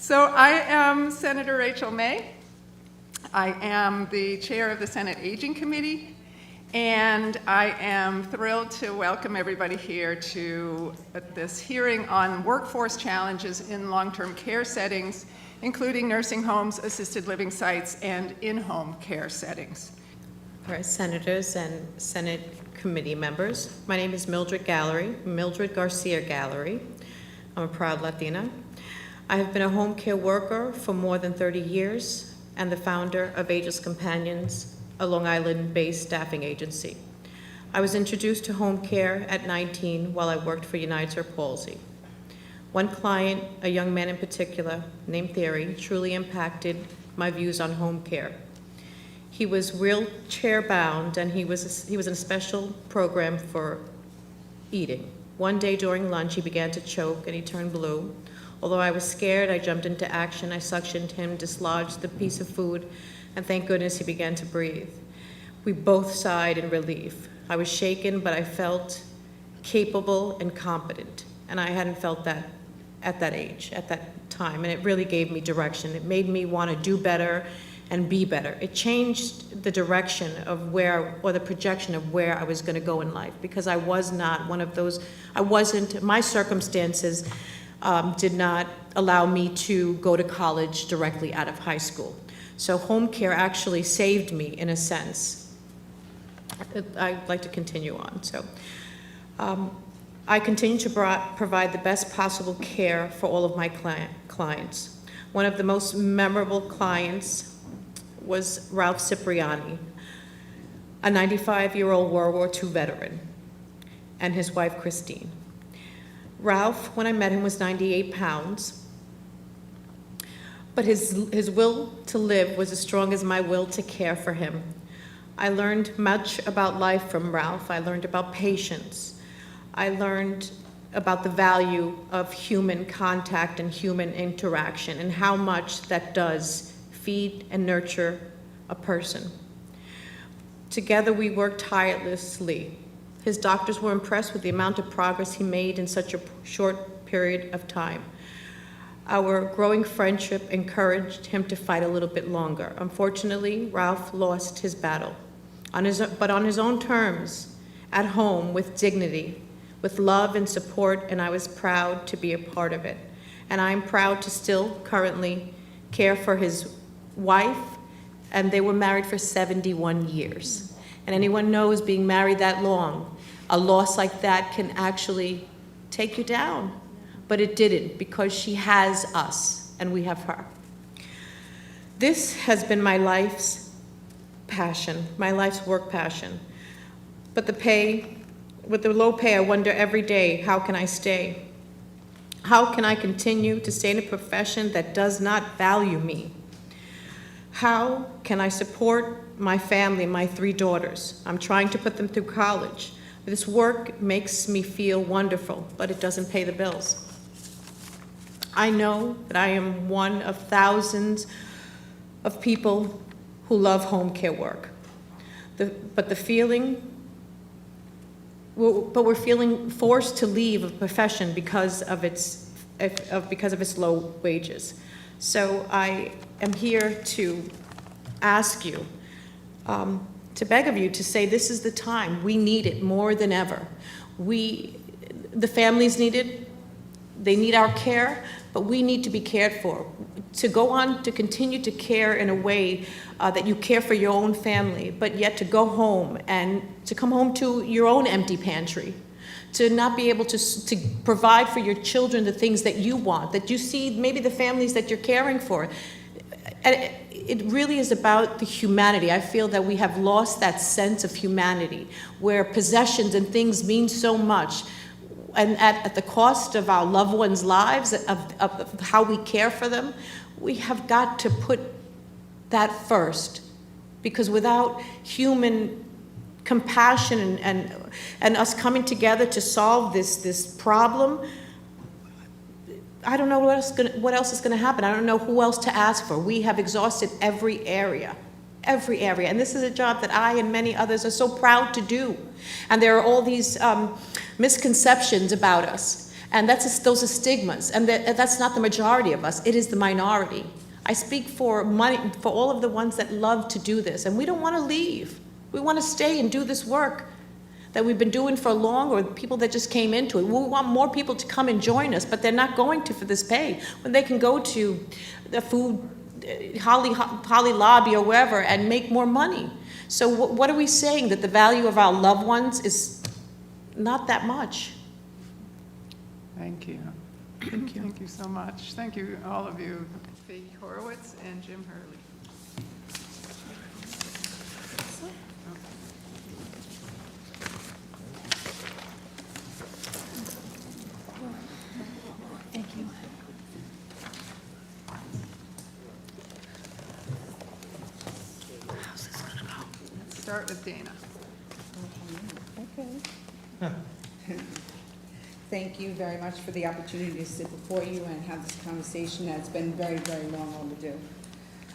So I am Senator Rachel May. I am the chair of the Senate Aging Committee, and I am thrilled to welcome everybody here to this hearing on workforce challenges in long-term care settings, including nursing homes, assisted living sites, and in-home care settings. All right, senators and Senate committee members. My name is Mildred Garcia Gallery. I'm a proud Latina. I have been a home care worker for more than 30 years and the founder of Ageless Companions, a Long Island-based staffing agency. I was introduced to home care at 19 while I worked for United Cerebral Palsy. One client, a young man in particular, named Theory, truly impacted my views on home care. He was wheelchair-bound, and he was in a special program for eating. One day during lunch, he began to choke, and he turned blue. Although I was scared, I jumped into action. I suctioned him, dislodged the piece of food, and thank goodness he began to breathe. We both sighed in relief. I was shaken, but I felt capable and competent, and I hadn't felt that at that age, at that time, and it really gave me direction. It made me want to do better and be better. It changed the direction of where, or the projection of where I was going to go in life, because I was not one of those, my circumstances did not allow me to go to college directly out of high school. So home care actually saved me in a sense. I'd like to continue on. So I continue to provide the best possible care for all of my clients. One of the most memorable clients was Ralph Cipriani, a 95-year-old World War II veteran, and his wife, Christine. Ralph, when I met him, was 98 pounds, but his will to live was as strong as my will to care for him. I learned much about life from Ralph. I learned about patience. I learned about the value of human contact and human interaction and how much that does feed and nurture a person. Together we worked tirelessly. His doctors were impressed with the amount of progress he made in such a short period of time. Our growing friendship encouraged him to fight a little bit longer. Unfortunately, Ralph lost his battle, but on his own terms, at home, with dignity, with love and support, and I was proud to be a part of it. And I'm proud to still currently care for his wife, and they were married for 71 years. And anyone knows, being married that long, a loss like that can actually take you down. But it didn't, because she has us and we have her. This has been my life's passion, my life's work passion. But with the low pay, I wonder every day, how can I stay? How can I continue to stay in a profession that does not value me? How can I support my family, my 3 daughters? I'm trying to put them through college. This work makes me feel wonderful, but it doesn't pay the bills. I know that I am one of thousands of people who love home care work. But we're feeling forced to leave a profession because of its low wages. So I am here to ask you, to beg of you to say this is the time. We need it more than ever. The families need it. They need our care, but we need to be cared for. To go on to continue to care in a way that you care for your own family, but yet to go home and to come home to your own empty pantry. To not be able to provide for your children the things that you want, that you see maybe the families that you're caring for. And it really is about the humanity. I feel that we have lost that sense of humanity, where possessions and things mean so much, and at the cost of our loved ones' lives, of how we care for them. We have got to put that first, because without human compassion and us coming together to solve this problem, I don't know what else is going to happen. I don't know who else to ask for. We have exhausted every area. And this is a job that I and many others are so proud to do. And there are all these misconceptions about us. And those are stigmas, and that's not the majority of us, it is the minority. I speak for all of the ones that love to do this, and we don't want to leave. We want to stay and do this work that we've been doing for long, or people that just came into it. We want more people to come and join us, but they're not going to for this pay, when they can go to the food, Holly Lobby or wherever and make more money. So what are we saying? That the value of our loved ones is not that much? Thank you. Thank you. Thank you so much. Thank you, all of you, Fee Horowitz and Jim Hurley. Thank you. How's this gonna go? Let's start with Dana. Thank you very much for the opportunity to sit before you and have this conversation that's been very, very long overdue.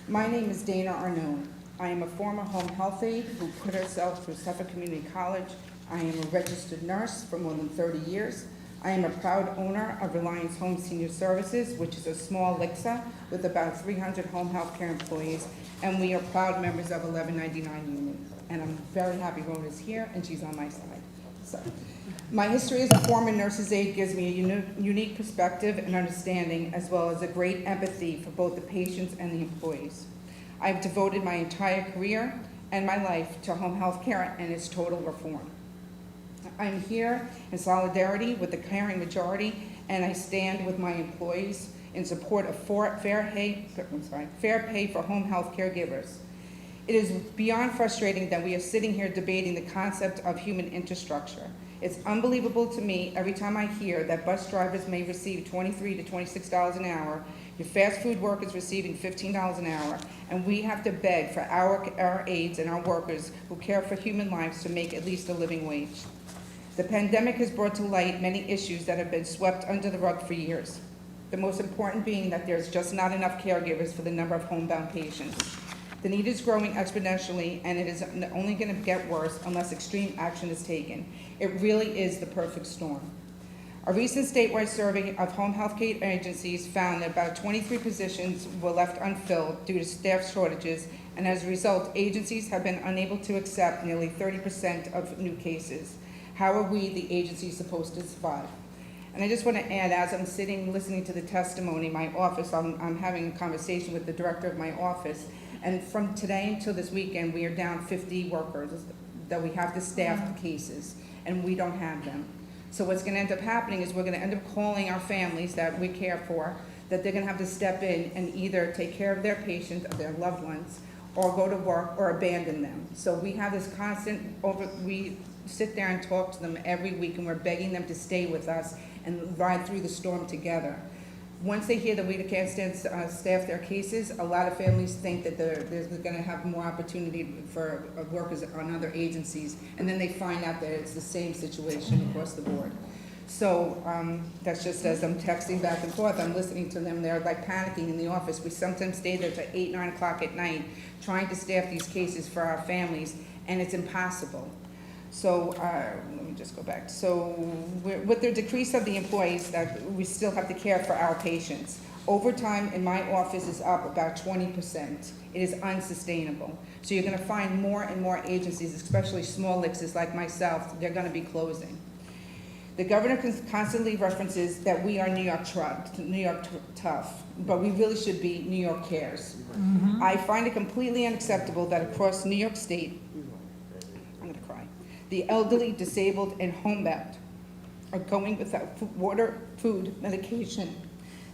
My name is Dana Arnone. I am a former home health aide who put herself through Suffolk Community College. I am a registered nurse for more than 30 years. I am a proud owner of Reliance Home Senior Services, which is a small LICSA with about 300 home health care employees, and we are proud members of 1199 Union. And I'm very happy Rhoda's here, and she's on my side. So, my history as a former nurse's aide gives me a unique perspective and understanding, as well as a great empathy for both the patients and the employees. I've devoted my entire career and my life to home health care and its total reform. I'm here in solidarity with the caring majority, and I stand with my employees in support of fair pay for home health caregivers. It is beyond frustrating that we are sitting here debating the concept of human infrastructure. It's unbelievable to me every time I hear that bus drivers may receive $23 to $26 an hour, your fast food workers receiving $15 an hour, and we have to beg for our aides and our workers who care for human lives to make at least a living wage. The pandemic has brought to light many issues that have been swept under the rug for years. The most important being that there's just not enough caregivers for the number of homebound patients. The need is growing exponentially, and it is only going to get worse unless extreme action is taken. It really is the perfect storm. A recent statewide survey of home health care agencies found that about 23 positions were left unfilled due to staff shortages, and as a result, agencies have been unable to accept nearly 30% of new cases. How are we, the agency, supposed to survive? And I just want to add, as I'm sitting listening to the testimony in my office, I'm having a conversation with the director of my office, and from today until this weekend, we are down 50 workers that we have to staff the cases, and we don't have them. So what's going to end up happening is we're going to end up calling our families that we care for, that they're going to have to step in and either take care of their patients, of their loved ones, or go to work or abandon them. So we have this constant we sit there and talk to them every week, and we're begging them to stay with us and ride through the storm together. Once they hear that we can't staff their cases, a lot of families think that they're going to have more opportunity for workers on other agencies, and then they find out that it's the same situation across the board. So that's just as I'm texting back and forth, I'm listening to them, they're like panicking in the office. We sometimes stay there till 8, 9 o'clock at night trying to staff these cases for our families, and it's impossible. So let me just go back. So with the decrease of the employees, that we still have to care for our patients. Overtime in my office is up about 20%. It is unsustainable. So you're going to find more and more agencies, especially small LICSs like myself, they're going to be closing. The governor constantly references that we are New York tough, but we really should be New York cares. Mm-hmm. I find it completely unacceptable that across New York State, I'm going to cry, the elderly, disabled, and homebound are going without water, food, medication.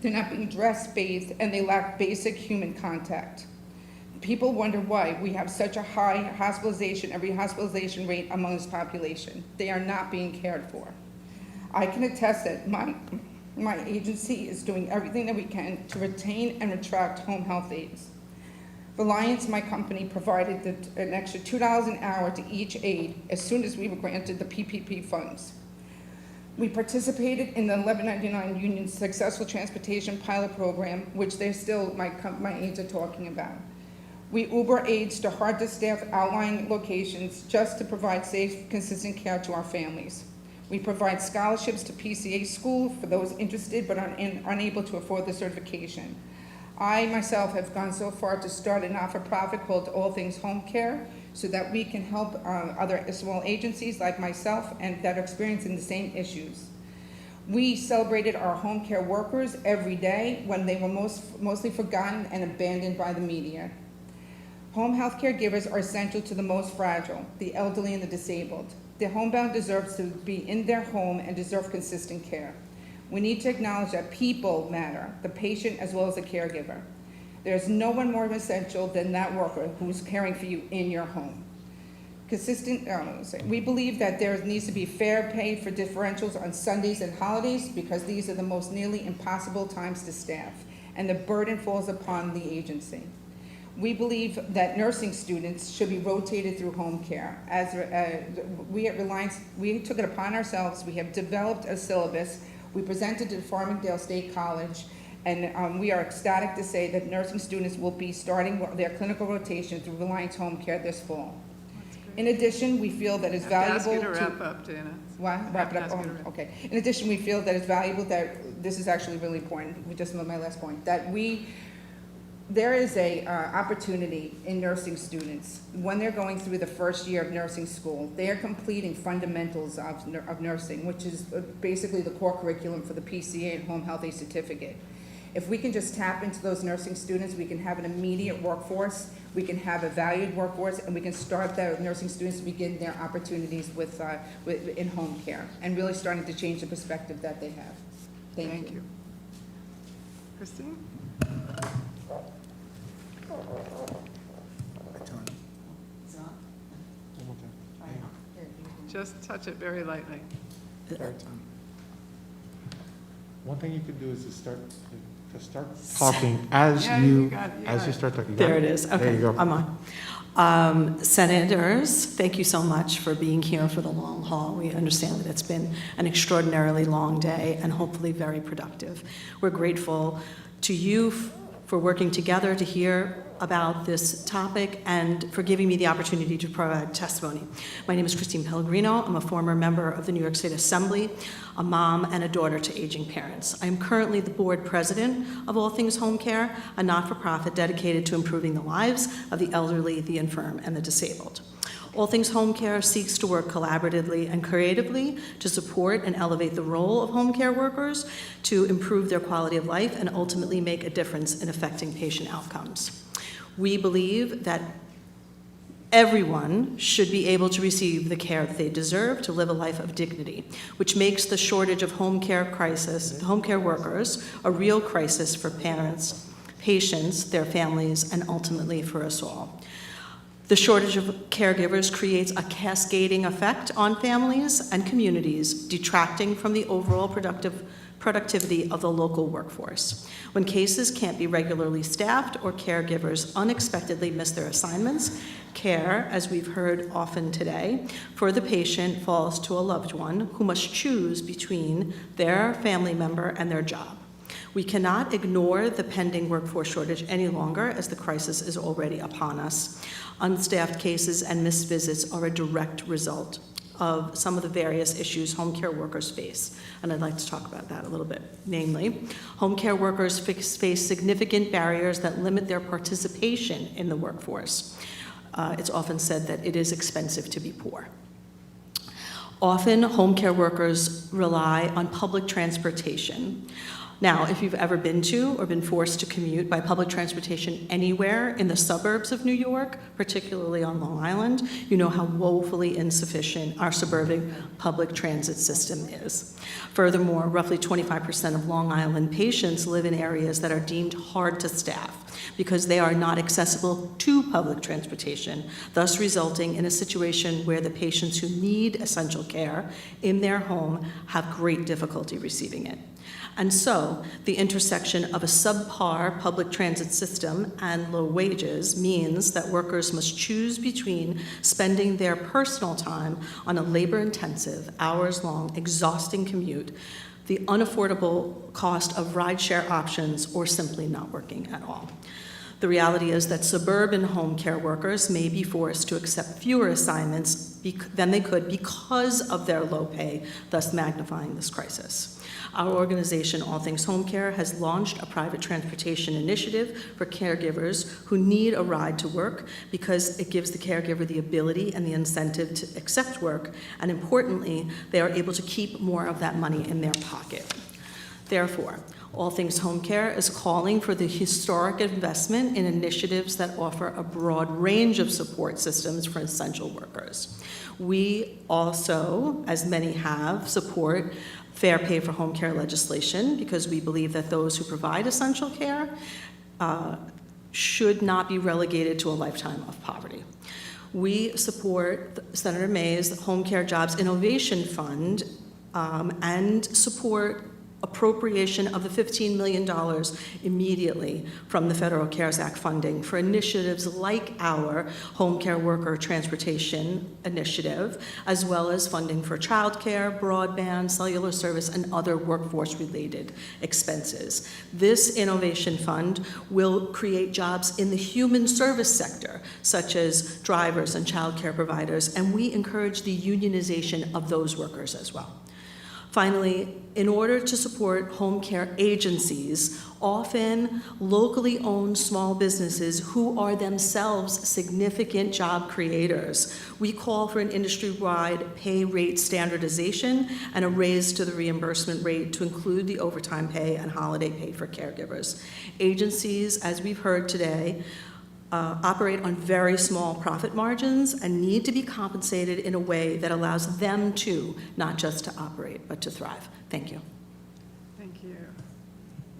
They're not being dressed, bathed, and they lack basic human contact. People wonder why we have such a high hospitalization rate among this population. They are not being cared for. I can attest that my agency is doing everything that we can to retain and attract home health aides. Reliance, my company, provided an extra $2 an hour to each aide as soon as we were granted the PPP funds. We participated in the 1199 Union's successful transportation pilot program, which they're still, my aides are talking about. We Uber aides to hard-to-staff outlying locations just to provide safe, consistent care to our families. We provide scholarships to PCA school for those interested but unable to afford the certification. I myself have gone so far to start a not-for-profit called All Things Homecare so that we can help other small agencies like myself and that are experiencing the same issues. We celebrated our home care workers every day when they were mostly forgotten and abandoned by the media. Home health caregivers are essential to the most fragile, the elderly and the disabled. The homebound deserves to be in their home and deserve consistent care. We need to acknowledge that people matter, the patient as well as the caregiver. There's no one more essential than that worker who's caring for you in your home. We believe that there needs to be fair pay for differentials on Sundays and holidays because these are the most nearly impossible times to staff, and the burden falls upon the agency. We believe that nursing students should be rotated through home care. As we at Reliance, we took it upon ourselves. We have developed a syllabus. We presented to Farmingdale State College, and we are ecstatic to say that nursing students will be starting their clinical rotation through Reliance Home Care this fall. In addition, we feel that it's valuable Ask you to wrap up, Dana. What? Wrap it up? Oh, okay. In addition, we feel that it's valuable that, this is actually really important, just my last point, that there is a opportunity in nursing students when they're going through the first year of nursing school. They are completing fundamentals of nursing, which is basically the core curriculum for the PCA and home health aide certificate. If we can just tap into those nursing students, we can have an immediate workforce, we can have a valued workforce, and we can start the nursing students to begin their opportunities in home care, and really starting to change the perspective that they have. Thank you. Christine? Just touch it very lightly. One thing you could do is to start talking as Yeah, you got it. start talking. There it is. There Okay, you go. I'm on. Senators, thank you so much for being here for the long haul. We understand that it's been an extraordinarily long day and hopefully very productive. We're grateful to you for working together to hear about this topic and for giving me the opportunity to provide testimony. My name is Christine Pellegrino. I'm a former member of the New York State Assembly, a mom and a daughter to aging parents. I am currently the board president of All Things Home Care, a not-for-profit dedicated to improving the lives of the elderly, the infirm, and the disabled. All Things Home Care seeks to work collaboratively and creatively to support and elevate the role of home care workers, to improve their quality of life, and ultimately make a difference in affecting patient outcomes. We believe that everyone should be able to receive the care that they deserve to live a life of dignity, which makes the shortage of home care workers a real crisis for parents, patients, their families, and ultimately for us all. The shortage of caregivers creates a cascading effect on families and communities, detracting from the overall productivity of the local workforce. When cases can't be regularly staffed or caregivers unexpectedly miss their assignments, care, as we've heard often today, for the patient falls to a loved one who must choose between their family member and their job. We cannot ignore the pending workforce shortage any longer, as the crisis is already upon us. Unstaffed cases and missed visits are a direct result of some of the various issues home care workers face, and I'd like to talk about that a little bit. Namely, home care workers face significant barriers that limit their participation in the workforce. It's often said that it is expensive to be poor. Often, home care workers rely on public transportation. Now, if you've ever been to or been forced to commute by public transportation anywhere in the suburbs of New York, particularly on Long Island, you know how woefully insufficient our suburban public transit system is. Furthermore, roughly 25% of Long Island patients live in areas that are deemed hard to staff because they are not accessible to public transportation, thus resulting in a situation where the patients who need essential care in their home have great difficulty receiving it. And so, the intersection of a subpar public transit system and low wages means that workers must choose between spending their personal time on a labor-intensive, hours-long, exhausting commute, the unaffordable cost of rideshare options, or simply not working at all. The reality is that suburban home care workers may be forced to accept fewer assignments than they could because of their low pay, thus magnifying this crisis. Our organization, All Things Home Care, has launched a private transportation initiative for caregivers who need a ride to work because it gives the caregiver the ability and the incentive to accept work, and importantly, they are able to keep more of that money in their pocket. Therefore, All Things Home Care is calling for the historic investment in initiatives that offer a broad range of support systems for essential workers. We also, as many have, support fair pay for home care legislation because we believe that those who provide essential care should not be relegated to a lifetime of poverty. We support Senator May's Home Care Jobs Innovation Fund and support appropriation of the $15 million immediately from the Federal CARES Act funding for initiatives like our Home Care Worker Transportation Initiative, as well as funding for childcare, broadband, cellular service, and other workforce-related expenses. This innovation fund will create jobs in the human service sector, such as drivers and childcare providers, and we encourage the unionization of those workers as well. Finally, in order to support home care agencies, often locally owned small businesses who are themselves significant job creators, we call for an industry-wide pay rate standardization and a raise to the reimbursement rate to include the overtime pay and holiday pay for caregivers. Agencies, as we've heard today, operate on very small profit margins and need to be compensated in a way that allows them to, not just to operate, but to thrive. Thank you. Thank you.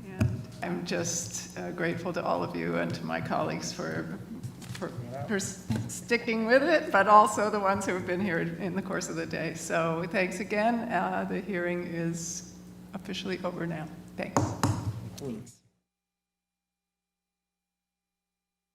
And I'm just grateful to all of you and to my colleagues for sticking with it, but also the ones who have been here in the course of the day. So thanks again. The hearing is officially over now. Thanks.